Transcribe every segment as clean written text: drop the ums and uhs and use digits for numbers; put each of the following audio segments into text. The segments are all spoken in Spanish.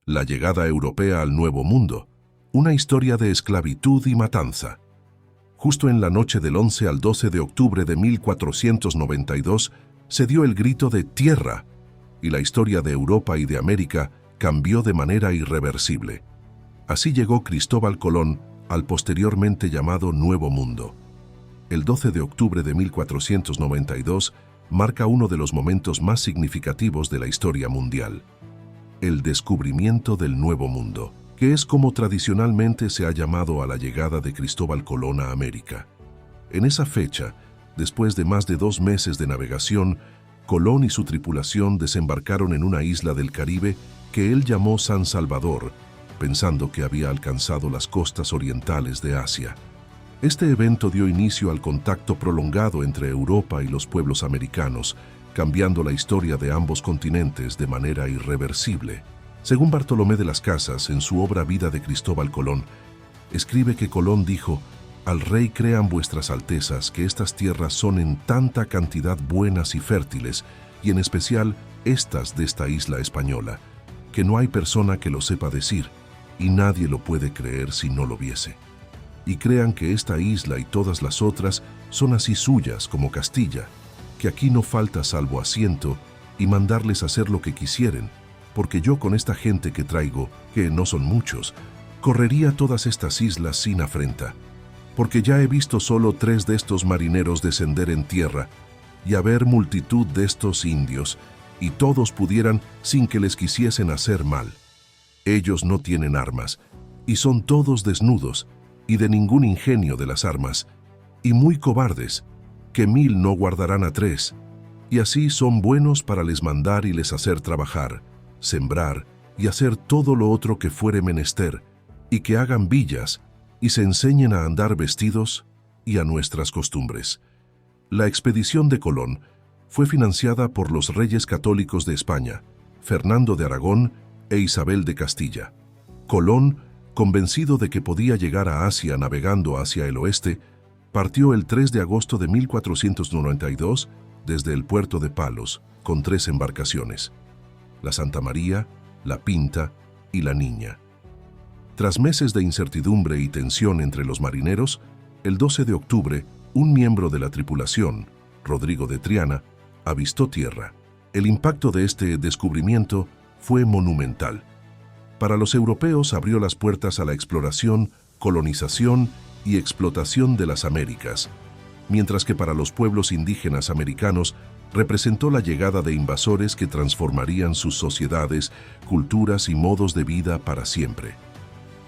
La llegada europea al Nuevo Mundo, una historia de esclavitud y matanza. Justo en la noche del 11 al 12 de octubre de 1492 se dio el grito de «Tierra», y la historia de Europa y de América cambió de manera irreversible. Así llegó Cristóbal Colón al posteriormente llamado Nuevo Mundo. El 12 de octubre de 1492 marca uno de los momentos más significativos de la historia mundial: el descubrimiento del Nuevo Mundo, que es como tradicionalmente se ha llamado a la llegada de Cristóbal Colón a América. En esa fecha, después de más de 2 meses de navegación, Colón y su tripulación desembarcaron en una isla del Caribe que él llamó San Salvador, pensando que había alcanzado las costas orientales de Asia. Este evento dio inicio al contacto prolongado entre Europa y los pueblos americanos, cambiando la historia de ambos continentes de manera irreversible. Según Bartolomé de las Casas, en su obra Vida de Cristóbal Colón, escribe que Colón dijo: «Al rey crean vuestras altezas que estas tierras son en tanta cantidad buenas y fértiles, y en especial estas de esta isla española, que no hay persona que lo sepa decir, y nadie lo puede creer si no lo viese. Y crean que esta isla y todas las otras son así suyas como Castilla, que aquí no falta salvo asiento y mandarles hacer lo que quisieren, porque yo con esta gente que traigo, que no son muchos, correría todas estas islas sin afrenta, porque ya he visto solo 3 de estos marineros descender en tierra, y haber multitud de estos indios, y todos pudieran sin que les quisiesen hacer mal. Ellos no tienen armas, y son todos desnudos, y de ningún ingenio de las armas, y muy cobardes, que 1000 no guardarán a 3, y así son buenos para les mandar y les hacer trabajar, sembrar y hacer todo lo otro que fuere menester, y que hagan villas, y se enseñen a andar vestidos y a nuestras costumbres». La expedición de Colón fue financiada por los reyes católicos de España, Fernando de Aragón e Isabel de Castilla. Colón, convencido de que podía llegar a Asia navegando hacia el oeste, partió el 3 de agosto de 1492 desde el puerto de Palos con 3 embarcaciones: la Santa María, la Pinta y la Niña. Tras meses de incertidumbre y tensión entre los marineros, el 12 de octubre, un miembro de la tripulación, Rodrigo de Triana, avistó tierra. El impacto de este descubrimiento fue monumental. Para los europeos abrió las puertas a la exploración, colonización y explotación de las Américas, mientras que para los pueblos indígenas americanos representó la llegada de invasores que transformarían sus sociedades, culturas y modos de vida para siempre.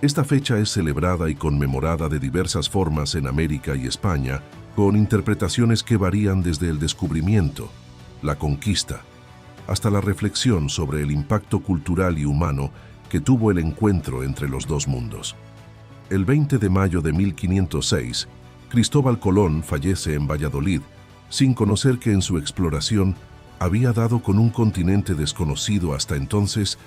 Esta fecha es celebrada y conmemorada de diversas formas en América y España, con interpretaciones que varían desde el descubrimiento, la conquista, hasta la reflexión sobre el impacto cultural y humano que tuvo el encuentro entre los dos mundos. El 20 de mayo de 1506, Cristóbal Colón fallece en Valladolid, sin conocer que en su exploración había dado con un continente desconocido hasta entonces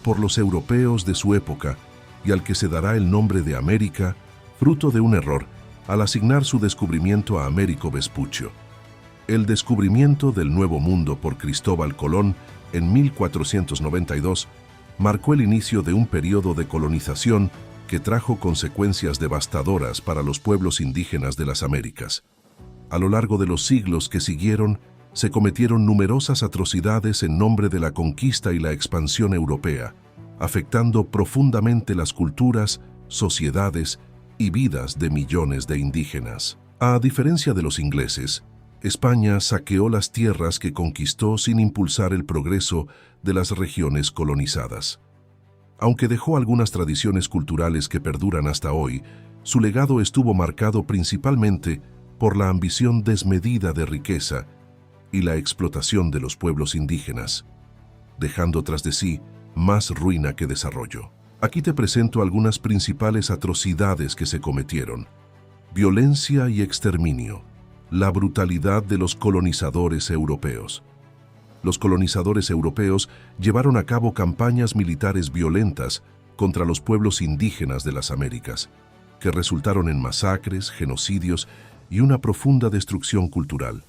por los europeos de su época y al que se dará el nombre de América, fruto de un error al asignar su descubrimiento a Américo Vespuccio. El descubrimiento del Nuevo Mundo por Cristóbal Colón en 1492 marcó el inicio de un periodo de colonización que trajo consecuencias devastadoras para los pueblos indígenas de las Américas. A lo largo de los siglos que siguieron, se cometieron numerosas atrocidades en nombre de la conquista y la expansión europea, afectando profundamente las culturas, sociedades y vidas de millones de indígenas. A diferencia de los ingleses, España saqueó las tierras que conquistó sin impulsar el progreso de las regiones colonizadas. Aunque dejó algunas tradiciones culturales que perduran hasta hoy, su legado estuvo marcado principalmente por la ambición desmedida de riqueza y la explotación de los pueblos indígenas, dejando tras de sí más ruina que desarrollo. Aquí te presento algunas principales atrocidades que se cometieron: violencia y exterminio, la brutalidad de los colonizadores europeos. Los colonizadores europeos llevaron a cabo campañas militares violentas contra los pueblos indígenas de las Américas, que resultaron en masacres, genocidios y una profunda destrucción cultural.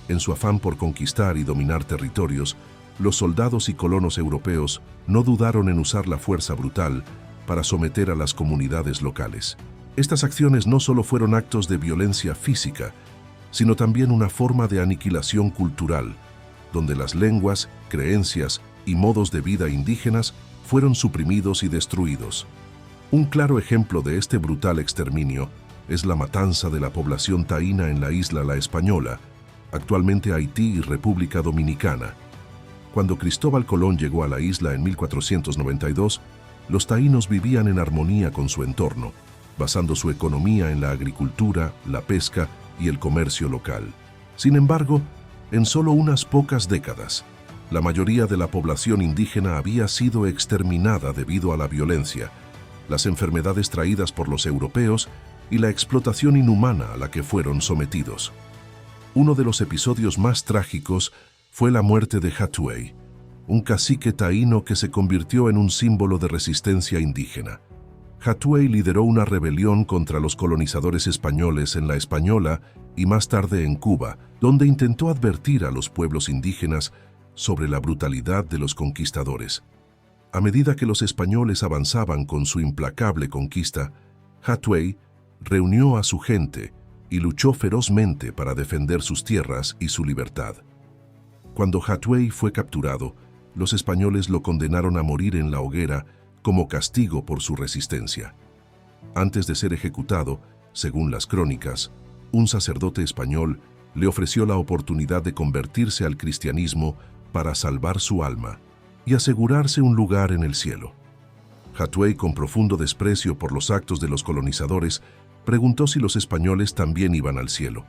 En su afán por conquistar y dominar territorios, los soldados y colonos europeos no dudaron en usar la fuerza brutal para someter a las comunidades locales. Estas acciones no solo fueron actos de violencia física, sino también una forma de aniquilación cultural, donde las lenguas, creencias y modos de vida indígenas fueron suprimidos y destruidos. Un claro ejemplo de este brutal exterminio es la matanza de la población taína en la isla La Española, actualmente Haití y República Dominicana. Cuando Cristóbal Colón llegó a la isla en 1492, los taínos vivían en armonía con su entorno, basando su economía en la agricultura, la pesca y el comercio local. Sin embargo, en solo unas pocas décadas, la mayoría de la población indígena había sido exterminada debido a la violencia, las enfermedades traídas por los europeos y la explotación inhumana a la que fueron sometidos. Uno de los episodios más trágicos fue la muerte de Hatuey, un cacique taíno que se convirtió en un símbolo de resistencia indígena. Hatuey lideró una rebelión contra los colonizadores españoles en La Española y más tarde en Cuba, donde intentó advertir a los pueblos indígenas sobre la brutalidad de los conquistadores. A medida que los españoles avanzaban con su implacable conquista, Hatuey reunió a su gente y luchó ferozmente para defender sus tierras y su libertad. Cuando Hatuey fue capturado, los españoles lo condenaron a morir en la hoguera como castigo por su resistencia. Antes de ser ejecutado, según las crónicas, un sacerdote español le ofreció la oportunidad de convertirse al cristianismo para salvar su alma y asegurarse un lugar en el cielo. Hatuey, con profundo desprecio por los actos de los colonizadores, preguntó si los españoles también iban al cielo.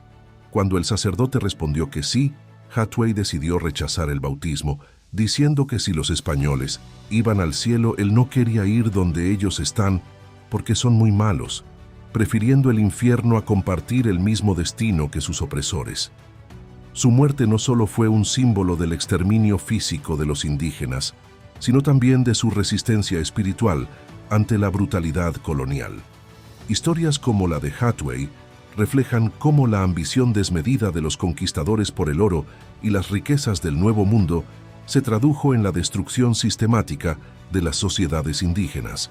Cuando el sacerdote respondió que sí, Hatuey decidió rechazar el bautismo, diciendo que si los españoles iban al cielo, él no quería ir donde ellos están porque son muy malos, prefiriendo el infierno a compartir el mismo destino que sus opresores. Su muerte no solo fue un símbolo del exterminio físico de los indígenas, sino también de su resistencia espiritual ante la brutalidad colonial. Historias como la de Hatuey reflejan cómo la ambición desmedida de los conquistadores por el oro y las riquezas del Nuevo Mundo se tradujo en la destrucción sistemática de las sociedades indígenas.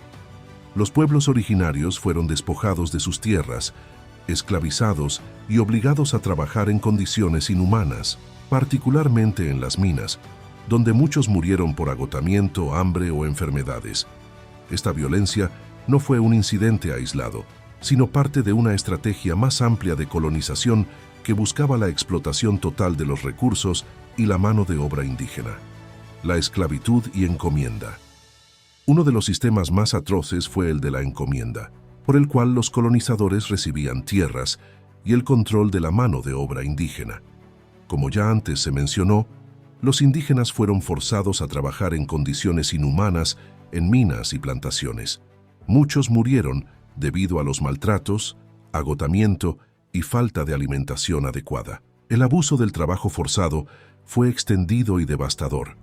Los pueblos originarios fueron despojados de sus tierras, esclavizados y obligados a trabajar en condiciones inhumanas, particularmente en las minas, donde muchos murieron por agotamiento, hambre o enfermedades. Esta violencia no fue un incidente aislado, sino parte de una estrategia más amplia de colonización que buscaba la explotación total de los recursos y la mano de obra indígena. La esclavitud y encomienda. Uno de los sistemas más atroces fue el de la encomienda, por el cual los colonizadores recibían tierras y el control de la mano de obra indígena. Como ya antes se mencionó, los indígenas fueron forzados a trabajar en condiciones inhumanas en minas y plantaciones. Muchos murieron debido a los maltratos, agotamiento y falta de alimentación adecuada. El abuso del trabajo forzado fue extendido y devastador,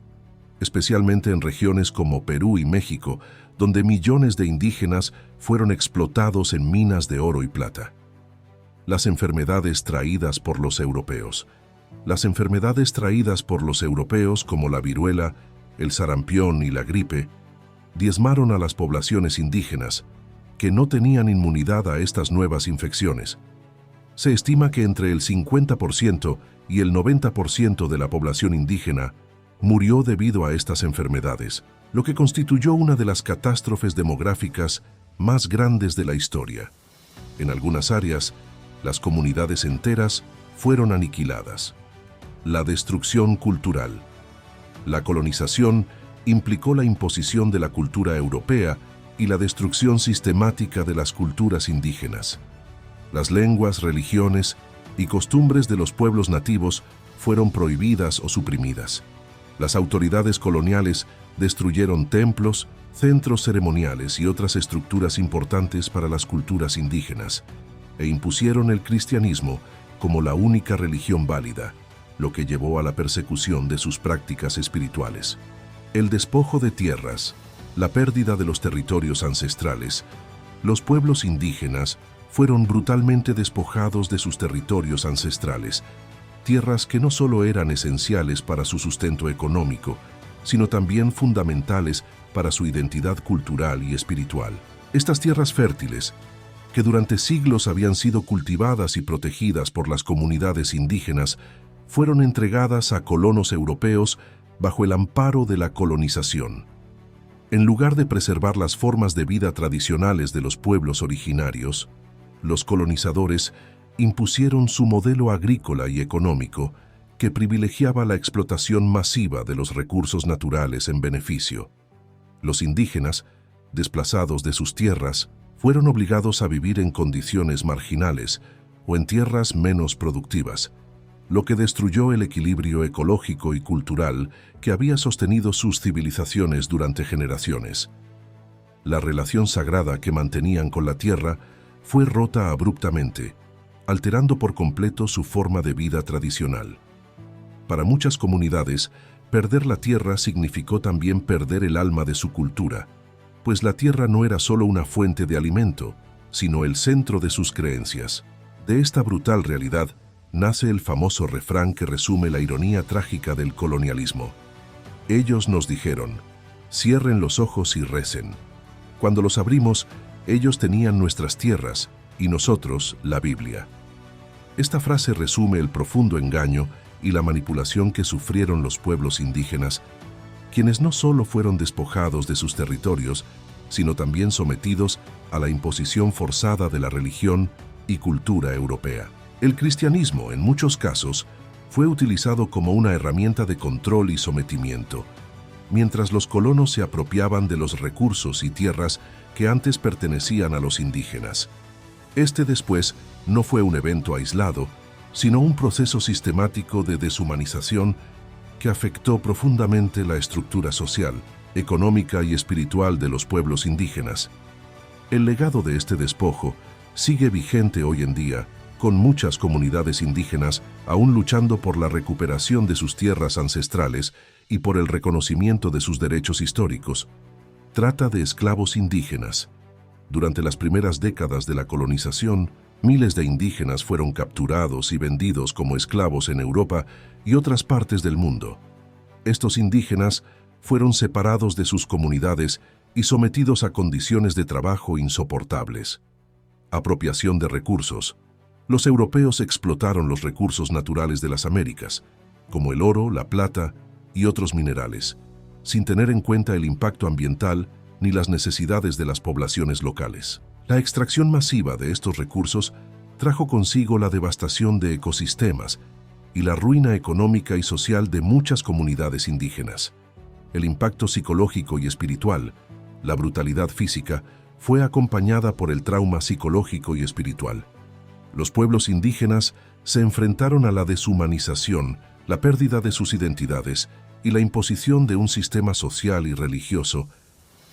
especialmente en regiones como Perú y México, donde millones de indígenas fueron explotados en minas de oro y plata. Las enfermedades traídas por los europeos. Las enfermedades traídas por los europeos, como la viruela, el sarampión y la gripe, diezmaron a las poblaciones indígenas, que no tenían inmunidad a estas nuevas infecciones. Se estima que entre el 50% y el 90% de la población indígena murió debido a estas enfermedades, lo que constituyó una de las catástrofes demográficas más grandes de la historia. En algunas áreas, las comunidades enteras fueron aniquiladas. La destrucción cultural. La colonización implicó la imposición de la cultura europea y la destrucción sistemática de las culturas indígenas. Las lenguas, religiones y costumbres de los pueblos nativos fueron prohibidas o suprimidas. Las autoridades coloniales destruyeron templos, centros ceremoniales y otras estructuras importantes para las culturas indígenas, e impusieron el cristianismo como la única religión válida, lo que llevó a la persecución de sus prácticas espirituales. El despojo de tierras, la pérdida de los territorios ancestrales. Los pueblos indígenas fueron brutalmente despojados de sus territorios ancestrales, tierras que no solo eran esenciales para su sustento económico, sino también fundamentales para su identidad cultural y espiritual. Estas tierras fértiles, que durante siglos habían sido cultivadas y protegidas por las comunidades indígenas, fueron entregadas a colonos europeos bajo el amparo de la colonización. En lugar de preservar las formas de vida tradicionales de los pueblos originarios, los colonizadores impusieron su modelo agrícola y económico que privilegiaba la explotación masiva de los recursos naturales en beneficio. Los indígenas, desplazados de sus tierras, fueron obligados a vivir en condiciones marginales o en tierras menos productivas, lo que destruyó el equilibrio ecológico y cultural que había sostenido sus civilizaciones durante generaciones. La relación sagrada que mantenían con la tierra fue rota abruptamente, alterando por completo su forma de vida tradicional. Para muchas comunidades, perder la tierra significó también perder el alma de su cultura, pues la tierra no era solo una fuente de alimento, sino el centro de sus creencias. De esta brutal realidad nace el famoso refrán que resume la ironía trágica del colonialismo. Ellos nos dijeron, cierren los ojos y recen. Cuando los abrimos, ellos tenían nuestras tierras y nosotros la Biblia. Esta frase resume el profundo engaño y la manipulación que sufrieron los pueblos indígenas, quienes no solo fueron despojados de sus territorios, sino también sometidos a la imposición forzada de la religión y cultura europea. El cristianismo, en muchos casos, fue utilizado como una herramienta de control y sometimiento, mientras los colonos se apropiaban de los recursos y tierras que antes pertenecían a los indígenas. Este después no fue un evento aislado, sino un proceso sistemático de deshumanización que afectó profundamente la estructura social, económica y espiritual de los pueblos indígenas. El legado de este despojo sigue vigente hoy en día, con muchas comunidades indígenas aún luchando por la recuperación de sus tierras ancestrales y por el reconocimiento de sus derechos históricos. Trata de esclavos indígenas. Durante las primeras décadas de la colonización, miles de indígenas fueron capturados y vendidos como esclavos en Europa y otras partes del mundo. Estos indígenas fueron separados de sus comunidades y sometidos a condiciones de trabajo insoportables. Apropiación de recursos. Los europeos explotaron los recursos naturales de las Américas, como el oro, la plata y otros minerales, sin tener en cuenta el impacto ambiental ni las necesidades de las poblaciones locales. La extracción masiva de estos recursos trajo consigo la devastación de ecosistemas y la ruina económica y social de muchas comunidades indígenas. El impacto psicológico y espiritual, la brutalidad física, fue acompañada por el trauma psicológico y espiritual. Los pueblos indígenas se enfrentaron a la deshumanización, la pérdida de sus identidades y la imposición de un sistema social y religioso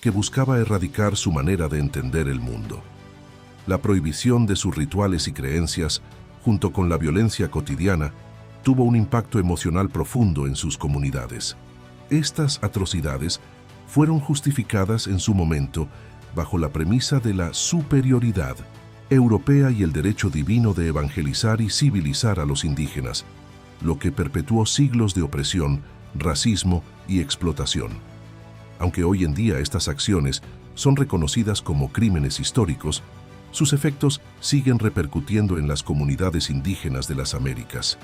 que buscaba erradicar su manera de entender el mundo. La prohibición de sus rituales y creencias, junto con la violencia cotidiana, tuvo un impacto emocional profundo en sus comunidades. Estas atrocidades fueron justificadas en su momento bajo la premisa de la superioridad europea y el derecho divino de evangelizar y civilizar a los indígenas, lo que perpetuó siglos de opresión, racismo y explotación. Aunque hoy en día estas acciones son reconocidas como crímenes históricos, sus efectos siguen repercutiendo en las comunidades indígenas de las Américas.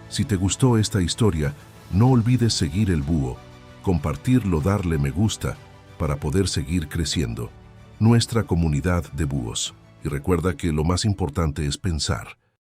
Si te gustó esta historia, no olvides seguir el búho, compartirlo, darle me gusta para poder seguir creciendo nuestra comunidad de búhos. Y recuerda que lo más importante es pensar.